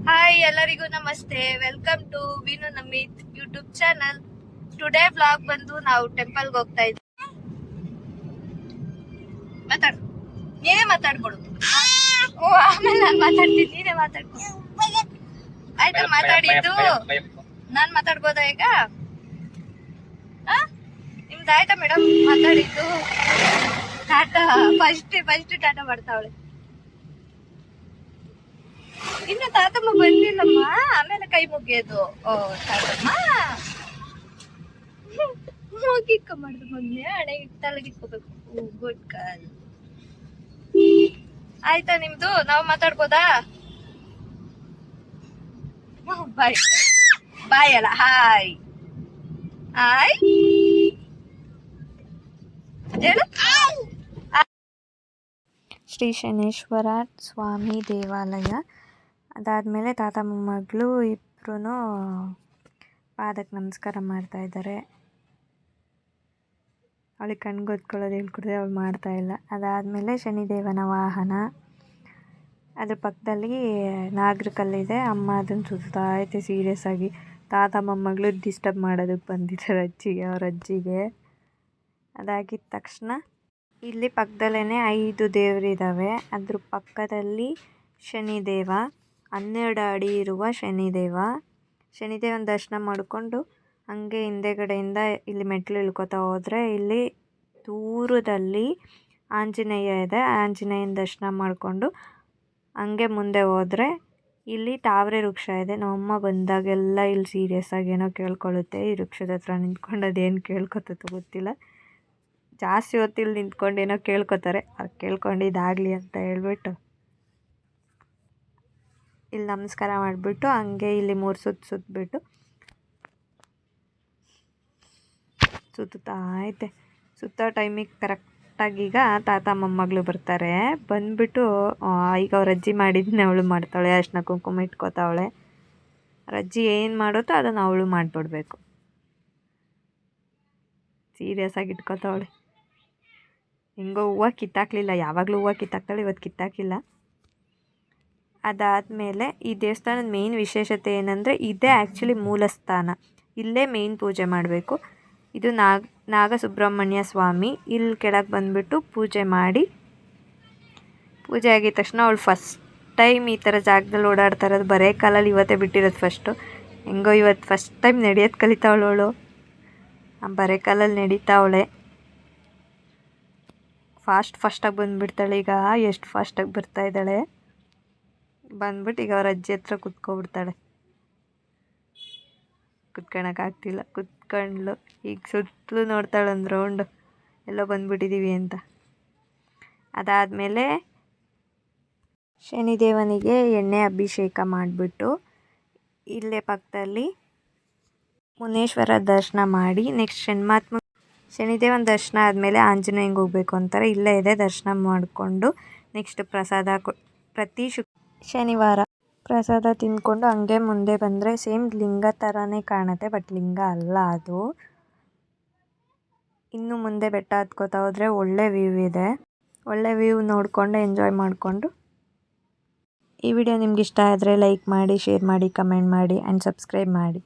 Hi ಎಲ್ಲರಿಗೂ ನಮಸ್ತೆ. Welcome to Vinu Namit YouTube channel. Today vlog ಬಂದು ನಾವು ಟೆಂಪಲ್ಗೆ ಹೋಗ್ತಾ ಇದ್ವಿ. ಮಾತಾಡು, ನೀನೇ ಮಾತಾಡ್ಕೊಡು. ಓ ಆಮೇಲೆ ನಾನು ಮಾತಾಡ್ತೀನಿ, ನೀನೇ ಮಾತಾಡ್ಕೊಡು. ಆಯ್ತಾ ಮಾತಾಡಿದ್ದು? ನಾನ್ ಮಾತಾಡ್ಬೋದಾ ಈಗ? ನಿಮ್ದು ಆಯ್ತಾ ಮೇಡಮ್ ಮಾತಾಡಿದ್ದು? ಟಾಟಾ ಫಸ್ಟ್ ಟಾಟಾ ಮಾಡ್ತಾವಳೆ. ಇನ್ನು ತಾತಮ್ಮ ಬಂದಿಲ್ಲಮ್ಮ, ಆಮೇಲೆ ಕೈ ಮುಗಿಯೋದು. ಓ ತಾತಮ್ಮ ಮುಗಿಕ್ಕ ಮಾಡುದು ಮೊನ್ನೆ ಹಣೆಗೆ ತಲೆಗಿಕ್ಕೋಬೇಕು. Good girl. ಆಯ್ತಾ ನಿಮ್ದು? ನಾವು ಮಾತಾಡ್ಬೋದಾ? ಬಾಯ್ ಬಾಯ್ ಅಲ್ಲ, ಹಾಯ್ ಹಾಯ್ ಹೇಳು. ಶ್ರೀ ಶನೇಶ್ವರ ಸ್ವಾಮಿ ದೇವಾಲಯ. ಅದಾದಮೇಲೆ ತಾತ ಮೊಮ್ಮಗಳು ಇಬ್ಬರೂ ಪಾದಕ್ಕೆ ನಮಸ್ಕಾರ ಮಾಡ್ತಾ ಇದ್ದಾರೆ. ಅವಳಿಗೆ ಕಣ್ಗೊತ್ಕೊಳ್ಳೋದು ಹೇಳ್ಕೊಡ್ದೆ, ಅವಳು ಮಾಡ್ತಾ ಇಲ್ಲ. ಅದಾದಮೇಲೆ ಶನಿದೇವನ ವಾಹನ, ಅದ್ರ ಪಕ್ಕದಲ್ಲಿ ನಾಗರ ಕಲ್ಲಿದೆ. ಅಮ್ಮ ಅದನ್ನು ಸುತ್ತಾ ಐತೆ ಸೀರಿಯಸ್ ಆಗಿ. ತಾತ ಮೊಮ್ಮಗಳು ಡಿಸ್ಟರ್ಬ್ ಮಾಡೋದಕ್ಕೆ ಬಂದಿದ್ದಾರೆ ಅವ್ರ ಅಜ್ಜಿಗೆ. ಅದಾಗಿದ್ದ ತಕ್ಷಣ ಇಲ್ಲಿ ಪಕ್ಕದಲ್ಲೇ 5 ದೇವರಿದ್ದಾವೆ. ಅದ್ರ ಪಕ್ಕದಲ್ಲಿ ಶನಿದೇವ, 12 ಅಡಿ ಇರುವ ಶನಿದೇವನ ದರ್ಶನ ಮಾಡಿಕೊಂಡು ಹಂಗೆ ಹಿಂದೆಗಡೆಯಿಂದ ಇಲ್ಲಿ ಮೆಟ್ಲು ಇಳ್ಕೊತಾ ಹೋದರೆ ಇಲ್ಲಿ ದೂರದಲ್ಲಿ ಆಂಜನೇಯ ಇದೆ. ಆಂಜನೇಯನ ದರ್ಶನ ಮಾಡಿಕೊಂಡು ಹಂಗೆ ಮುಂದೆ ಹೋದರೆ ಇಲ್ಲಿ ತಾವರೆ ವೃಕ್ಷ ಇದೆ. ನಮ್ಮಮ್ಮ ಬಂದಾಗೆಲ್ಲ ಇಲ್ಲಿ ಸೀರಿಯಸ್ ಆಗಿ ಏನೋ ಕೇಳ್ಕೊಳ್ಳುತ್ತೆ. ಈ ವೃಕ್ಷದ ಹತ್ರ ನಿಂತ್ಕೊಂಡು ಅದೇನು ಕೇಳ್ಕೊತತ್ತೋ ಗೊತ್ತಿಲ್ಲ. ಜಾಸ್ತಿ ಹೊತ್ತಿಲ್ಲಿ ನಿಂತ್ಕೊಂಡು ಏನೋ ಕೇಳ್ಕೊತಾರೆ. ಅವ್ರು ಕೇಳ್ಕೊಂಡಿದ್ದಾಗಲಿ ಅಂತ ಹೇಳ್ಬಿಟ್ಟು ಇಲ್ಲಿ ನಮಸ್ಕಾರ ಮಾಡಿಬಿಟ್ಟು ಹಂಗೆ ಇಲ್ಲಿ 3 ಸುತ್ತಿಬಿಟ್ಟು ಸುತ್ತಾ ಐತೆ. ಸುತ್ತೋ ಟೈಮಿಗೆ ಕರೆಕ್ಟಾಗಿ ಈಗ ತಾತ ಮೊಮ್ಮಗಳು ಬರ್ತಾರೆ. ಬಂದುಬಿಟ್ಟು ಈಗ ಅವ್ರ ಅಜ್ಜಿ ಮಾಡಿದ್ದನ್ನ ಅವಳು ಮಾಡ್ತಾಳೆ. ಅರ್ಶಿನ ಕುಂಕುಮ ಇಟ್ಕೋತಾವಳೆ. ಅವ್ರ ಅಜ್ಜಿ ಏನು ಮಾಡುತ್ತೋ ಅದನ್ನು ಅವಳು ಮಾಡಿಬಿಡ್ಬೇಕು. ಸೀರಿಯಸ್ ಆಗಿ ಇಟ್ಕೋತಾವಳೆ. ಹೆಂಗೋ ಹೂವು ಕಿತ್ತಾಕಲಿಲ್ಲ. ಯಾವಾಗಲೂ ಹೂವು ಕಿತ್ತಾಕ್ತಾಳೆ, ಇವತ್ತು ಕಿತ್ತಾಕಿಲ್ಲ. ಅದಾದಮೇಲೆ ಈ ದೇವಸ್ಥಾನದ ಮೇಯ್ನ್ ವಿಶೇಷತೆ ಏನಂದರೆ ಇದೇ ಆ್ಯಕ್ಚುಲಿ ಮೂಲ ಸ್ಥಾನ. ಇಲ್ಲೇ ಮೇಯ್ನ್ ಪೂಜೆ ಮಾಡಬೇಕು. ಇದು ನಾಗಸುಬ್ರಹ್ಮಣ್ಯ ಸ್ವಾಮಿ. ಇಲ್ಲಿ ಕೆಳಗೆ ಬಂದುಬಿಟ್ಟು ಪೂಜೆ ಮಾಡಿ, ಪೂಜೆ ಆಗಿದ ತಕ್ಷಣ ಅವಳು ಫಸ್ಟ್ ಟೈಮ್ ಈ ಥರ ಜಾಗದಲ್ಲಿ ಓಡಾಡ್ತಾ ಇರೋದು. ಬರೇ ಕಾಲಲ್ಲಿ ಇವತ್ತೇ ಬಿಟ್ಟಿರೋದು ಫಸ್ಟು. ಹೆಂಗೋ ಇವತ್ತು ಫಸ್ಟ್ ಟೈಮ್ ನಡೆಯೋದು ಕಲಿತಾವಳು. ಬರೇ ಕಾಲಲ್ಲಿ ನಡೀತಾವಳೆ. ಫಾಸ್ಟಾಗಿ ಬಂದುಬಿಡ್ತಾಳೆ. ಈಗ ಎಷ್ಟು ಫಾಸ್ಟಾಗಿ ಬರ್ತಾಯಿದ್ದಾಳೆ. ಬಂದ್ಬಿಟ್ಟು ಈಗ ಅವ್ರ ಅಜ್ಜಿ ಹತ್ರ ಕುತ್ಕೊಬಿಡ್ತಾಳೆ. ಕುತ್ಕೊಳಕ್ಕಾಗ್ತಿಲ್ಲ, ಕುತ್ಕೊಂಡ್ಲು. ಈಗ ಸುತ್ತಲೂ ನೋಡ್ತಾಳೆ ಒಂದು ರೌಂಡು, ಎಲ್ಲೋ ಬಂದುಬಿಟ್ಟಿದ್ದೀವಿ ಅಂತ. ಅದಾದಮೇಲೆ ಶನಿದೇವನಿಗೆ ಎಣ್ಣೆ ಅಭಿಷೇಕ ಮಾಡಿಬಿಟ್ಟು ಇಲ್ಲೇ ಪಕ್ಕದಲ್ಲಿ ಮುನೇಶ್ವರ ದರ್ಶನ ಮಾಡಿ ನೆಕ್ಸ್ಟ್ ಶನಿದೇವನ ದರ್ಶನ ಆದಮೇಲೆ ಆಂಜನೇಯಂಗೆ ಹೋಗಬೇಕು ಅಂತಾರೆ. ಇಲ್ಲೇ ಇದೆ. ದರ್ಶನ ಮಾಡಿಕೊಂಡು ನೆಕ್ಸ್ಟ್ ಪ್ರಸಾದ ಪ್ರತಿ ಶನಿವಾರ ಪ್ರಸಾದ ತಿಂದ್ಕೊಂಡು ಹಂಗೆ ಮುಂದೆ ಬಂದರೆ ಸೇಮ್ ಲಿಂಗ ಥರನೇ ಕಾಣುತ್ತೆ, ಬಟ್ ಲಿಂಗ ಅಲ್ಲ ಅದು. ಇನ್ನು ಮುಂದೆ ಬೆಟ್ಟ ಹತ್ಕೋತಾ ಹೋದರೆ ಒಳ್ಳೆ ವ್ಯೂ ಇದೆ. ಒಳ್ಳೆ ವ್ಯೂ ನೋಡಿಕೊಂಡು ಎಂಜಾಯ್ ಮಾಡಿಕೊಂಡು. ಈ ವಿಡಿಯೋ ನಿಮ್ಗೆ ಇಷ್ಟ ಆದರೆ ಲೈಕ್ ಮಾಡಿ, ಶೇರ್ ಮಾಡಿ, ಕಮೆಂಟ್ ಮಾಡಿ ಆ್ಯಂಡ್ ಸಬ್ಸ್ಕ್ರೈಬ್ ಮಾಡಿ.